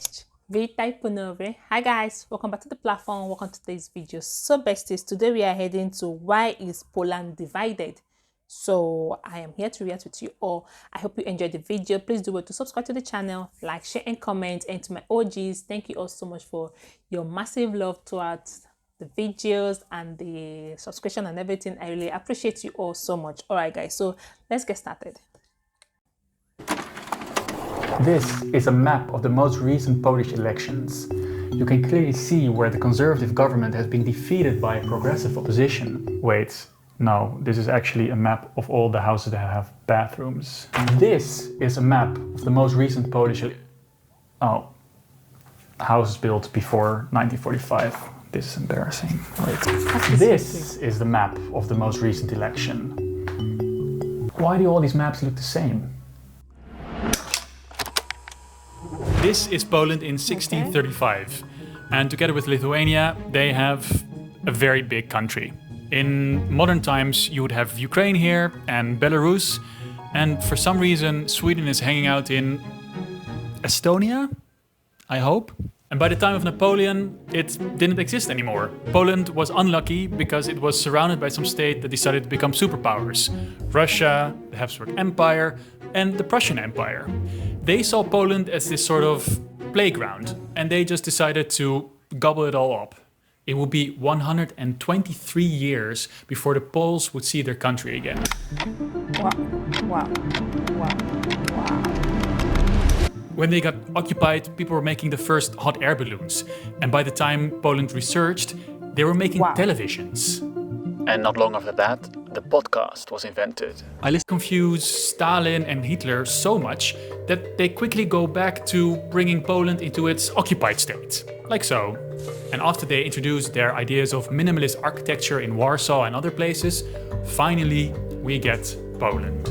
Cześć, witaj ponownie. Hi guys, welcome back to the platform. Welcome to today's video. So besties, today we are heading to why is Poland divided. So I am here to react with you all. I hope you enjoyed the video. Please do well to subscribe to the channel, like, share and comment. And to my OGs, thank you all so much for your massive love towards the videos and the subscription and everything. I really appreciate you all so much. All right guys, so let's get started. This is a map of the most recent Polish elections. You can clearly see where the conservative government has been defeated by a progressive opposition. Wait, no, this is actually a map of all the houses that have bathrooms. This is a map of the most recent Polish houses built before 1945. This is embarrassing. Wait. This is the map of the most recent election. Why do all these maps look the same? This is Poland in 1635, and together with Lithuania, they have a very big country. In modern times, you would have Ukraine here and Belarus, and for some reason, Sweden is hanging out in Estonia, I hope. And by the time of Napoleon, it didn't exist anymore. Poland was unlucky because it was surrounded by some state that decided to become superpowers. Russia, the Habsburg Empire, and the Prussian Empire. They saw Poland as this sort of playground, and they just decided to gobble it all up. It would be 123 years before the Poles would see their country again. Wow. When they got occupied, people were making the first hot air balloons. And by the time Poland resurged, they were making televisions. And not long after that, the podcast was invented. I confused Stalin and Hitler so much that they quickly go back to bringing Poland into its occupied state. Like so. And after they introduced their ideas of minimalist architecture in Warsaw and other places, finally we get Poland.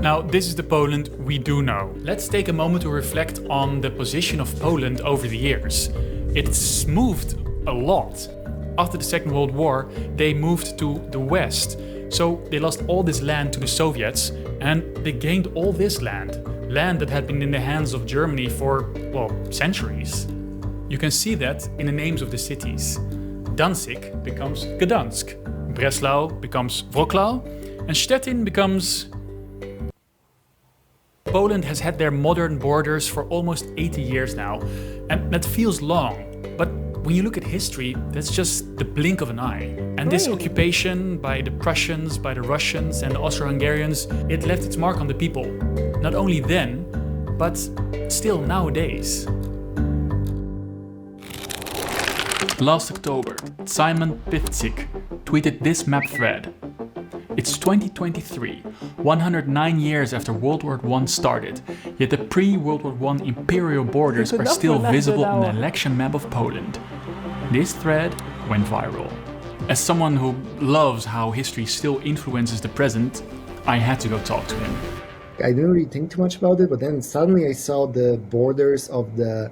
Now, this is the Poland we do know. Let's take a moment to reflect on the position of Poland over the years. It's moved a lot. After the Second World War, they moved to the west. So they lost all this land to the Soviets, and they gained all this land. Land that had been in the hands of Germany for, well, centuries. You can see that in the names of the cities. Danzig becomes Gdansk, Breslau becomes Wrocław, and Stettin becomes... Poland has had their modern borders for almost 80 years now, and that feels long, but when you look at history, that's just the blink of an eye. And this occupation by the Prussians, by the Russians and the Austro-Hungarians, it left its mark on the people. Not only then, but still nowadays. Last October, Simon Pivcik tweeted this map thread. It's 2023, 109 years after World War I started, yet the pre-World War I imperial borders are still visible on the election map of Poland. This thread went viral. As someone who loves how history still influences the present, I had to go talk to him. I didn't really think too much about it, but then suddenly I saw the borders of the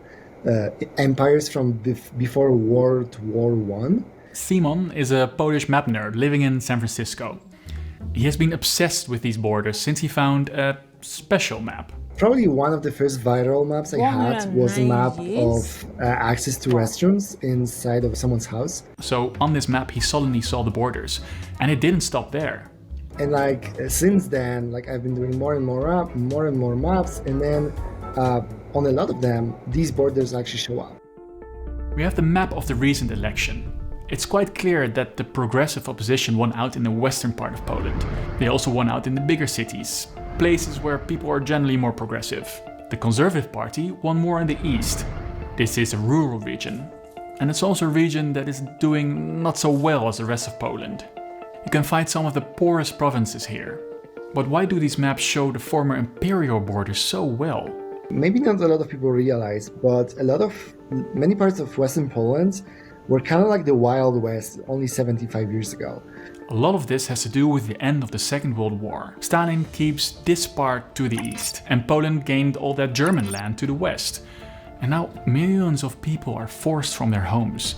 empires from before World War I. Simon is a Polish map nerd living in San Francisco. He has been obsessed with these borders since he found a special map. Probably one of the first viral maps I had was a map of access to restrooms inside of someone's house. So on this map he suddenly saw the borders, and it didn't stop there. And since then, I've been doing more and more maps, and then on a lot of them, these borders actually show up. We have the map of the recent election. It's quite clear that the progressive opposition won out in the western part of Poland. They also won out in the bigger cities, places where people are generally more progressive. The Conservative Party won more in the east. This is a rural region. And it's also a region that is doing not so well as the rest of Poland. You can find some of the poorest provinces here. But why do these maps show the former imperial borders so well? Maybe not a lot of people realize, but many parts of Western Poland were kind of like the Wild West only 75 years ago. A lot of this has to do with the end of the Second World War. Stalin keeps this part to the east, and Poland gained all that German land to the west. And now millions of people are forced from their homes,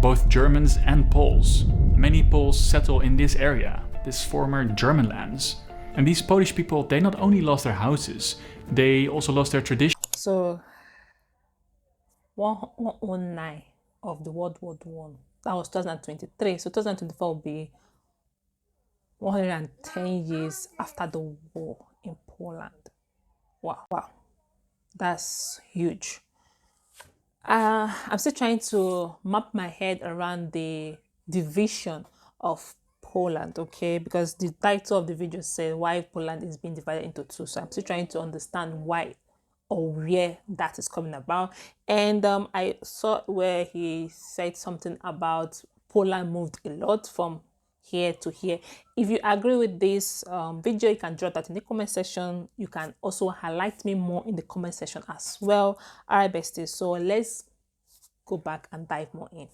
both Germans and Poles. Many Poles settle in this area, this former German lands. And these Polish people, they not only lost their houses, they also lost their tradition. So 109 of the World War One. That was 2023. So 2024 will be 110 years after the war in Poland. Wow, that's huge. I'm still trying to map my head around the division of Poland, okay? Because the title of the video said why Poland is being divided into two. So I'm still trying to understand why or where that is coming about. And I saw where he said something about Poland moved a lot from here to here. If you agree with this video, you can drop that in the comment section. You can also highlight me more in the comment section as well. All right, besties, so let's go back and dive more in.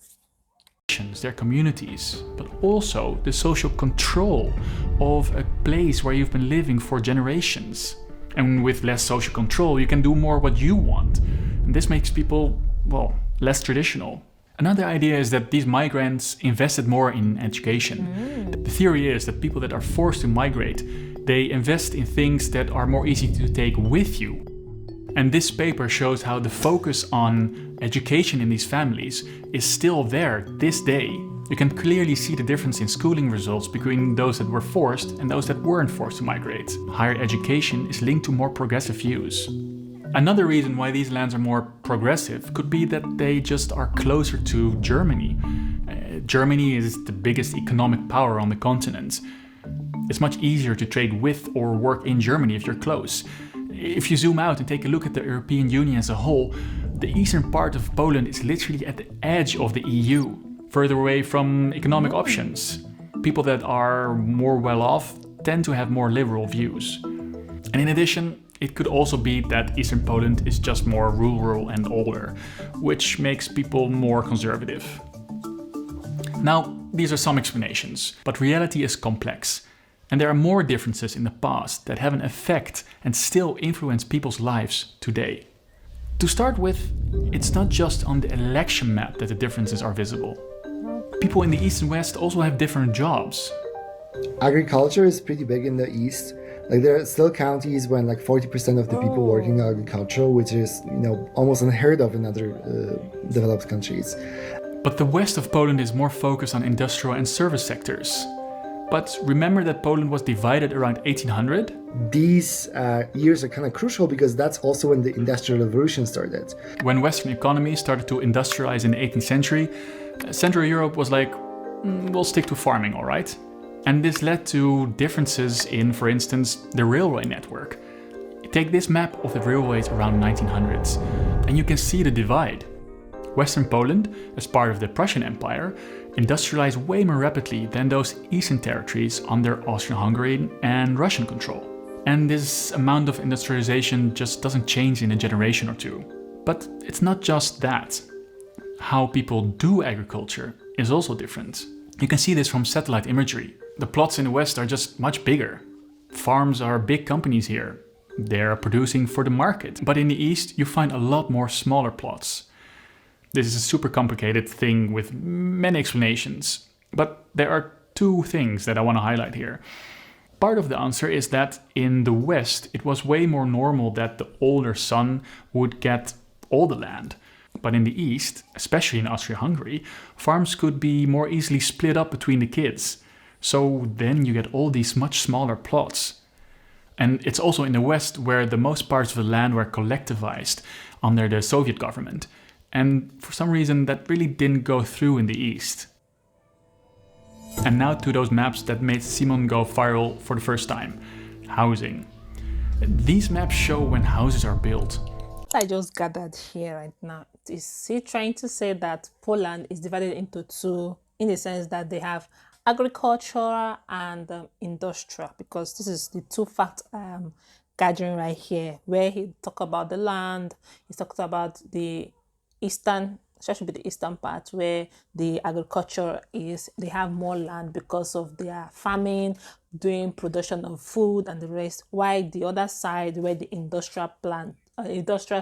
Their communities, but also the social control of a place where you've been living for generations. And with less social control, you can do more what you want. And this makes people, well, less traditional. Another idea is that these migrants invested more in education. The theory is that people that are forced to migrate, they invest in things that are more easy to take with you. And this paper shows how the focus on education in these families is still there this day. You can clearly see the difference in schooling results between those that were forced and those that weren't forced to migrate. Higher education is linked to more progressive views. Another reason why these lands are more progressive could be that they just are closer to Germany. Germany is the biggest economic power on the continent. It's much easier to trade with or work in Germany if you're close. If you zoom out and take a look at the European Union as a whole, the eastern part of Poland is literally at the edge of the EU, further away from economic options. People that are more well off tend to have more liberal views. And in addition, it could also be that Eastern Poland is just more rural and older, which makes people more conservative. Now, these are some explanations, but reality is complex. And there are more differences in the past that have an effect and still influence people's lives today. To start with, it's not just on the election map that the differences are visible. People in the East and West also have different jobs. Agriculture is pretty big in the East. Like there are still counties when like 40% of the people working in agriculture, which is, almost unheard of in other developed countries. But the west of Poland is more focused on industrial and service sectors. But remember that Poland was divided around 1800? These years are kind of crucial because that's also when the Industrial Revolution started. When Western economies started to industrialize in the 18th century, Central Europe was like, we'll stick to farming, all right? And this led to differences in, for instance, the railway network. Take this map of the railways around 1900s, and you can see the divide. Western Poland, as part of the Prussian Empire, industrialized way more rapidly than those eastern territories under Austro-Hungarian and Russian control. And this amount of industrialization just doesn't change in a generation or two. But it's not just that. How people do agriculture is also different. You can see this from satellite imagery. The plots in the West are just much bigger. Farms are big companies here. They're producing for the market. But in the East, you find a lot more smaller plots. This is a super complicated thing with many explanations, but there are two things that I want to highlight here. Part of the answer is that in the West, it was way more normal that the older son would get all the land. But in the East, especially in Austria-Hungary, farms could be more easily split up between the kids. So then you get all these much smaller plots. And it's also in the West where the most parts of the land were collectivized under the Soviet government. And for some reason that really didn't go through in the East. And now to those maps that made Simon go viral for the first time. Housing. These maps show when houses are built. I just gathered here right now. Is he trying to say that Poland is divided into two in the sense that they have agriculture and industrial? Because this is the two fact gathering right here, where he talked about the land, he talked about the eastern, especially the eastern part where the agriculture is, they have more land because of their farming, doing production of food and the rest, while the other side where the industrial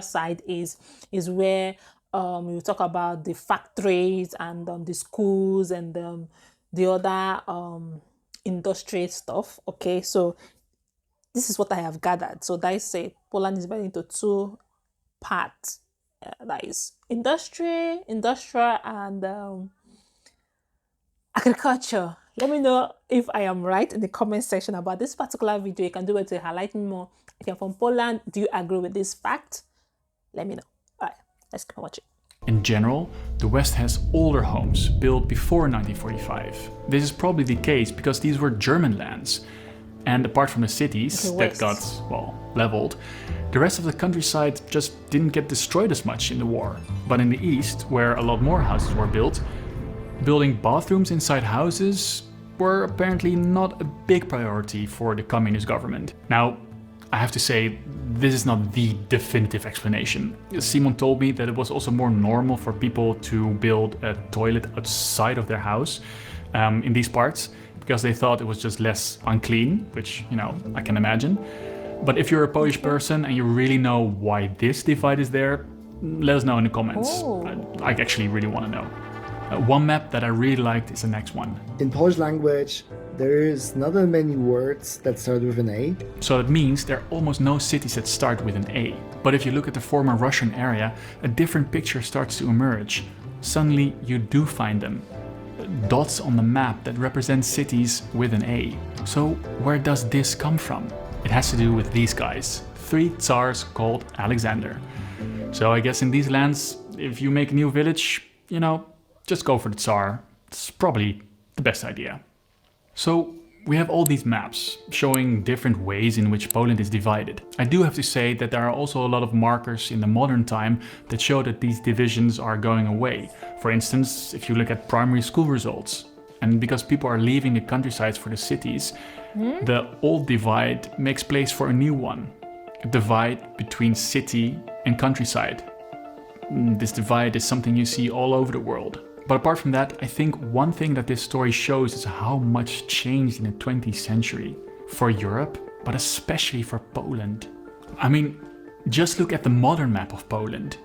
side is where you talk about the factories and the schools and the other industry stuff. Okay, so this is what I have gathered. So that is say Poland is divided into two parts. that is industrial, and agriculture. Let me know if I am right in the comment section about this particular video. You can do it to highlight me more. If you're from Poland, do you agree with this fact? Let me know. All right, let's keep on watching. In general, the West has older homes built before 1945. This is probably the case because these were German lands. And apart from the cities that got, well, leveled, the rest of the countryside just didn't get destroyed as much in the war. But in the East, where a lot more houses were built, building bathrooms inside houses were apparently not a big priority for the communist government. Now, I have to say, this is not the definitive explanation. Simon told me that it was also more normal for people to build a toilet outside of their house in these parts, because they thought it was just less unclean, which, you know, I can imagine. But if you're a Polish person and you really know why this divide is there, let us know in the comments. I actually really want to know. One map that I really liked is the next one. In Polish language, there is not that many words that start with an A. So that means there are almost no cities that start with an A. But if you look at the former Russian area, a different picture starts to emerge. Suddenly you do find them. Dots on the map that represent cities with an A. So where does this come from? It has to do with these guys. 3 Tsars called Alexander. So I guess in these lands, if you make a new village, you know, just go for the Tsar. It's probably the best idea. So we have all these maps showing different ways in which Poland is divided. I do have to say that there are also a lot of markers in the modern time that show that these divisions are going away. For instance, if you look at primary school results, and because people are leaving the countrysides for the cities, the old divide makes place for a new one. A divide between city and countryside. This divide is something you see all over the world. But apart from that, I think one thing that this story shows is how much changed in the 20th century for Europe, but especially for Poland. I mean, just look at the modern map of Poland.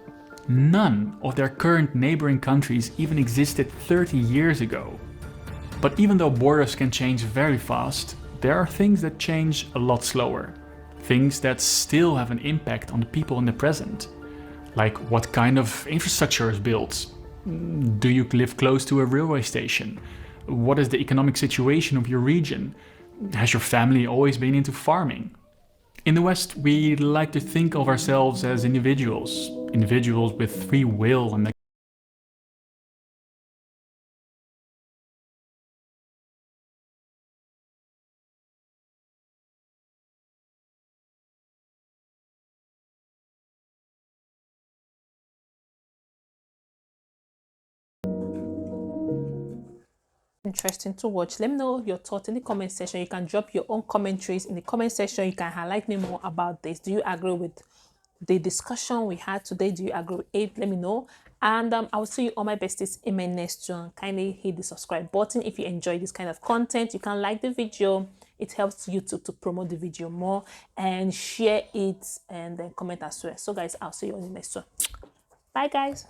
None of their current neighboring countries even existed 30 years ago. But even though borders can change very fast, there are things that change a lot slower. Things that still have an impact on the people in the present. Like what kind of infrastructure is built? Do you live close to a railway station? What is the economic situation of your region? Has your family always been into farming? In the West, we like to think of ourselves as individuals with free will and interesting to watch. Let me know your thoughts in the comment section. You can drop your own commentaries in the comment section. You can highlight me more about this. Do you agree with the discussion we had today? Do you agree with it? Let me know. And I will see you all my besties in my next one. Kindly hit the subscribe button if you enjoy this kind of content. You can like the video. It helps YouTube to promote the video more, and share it, and then comment as well. So guys, I'll see you on the next one. Bye guys.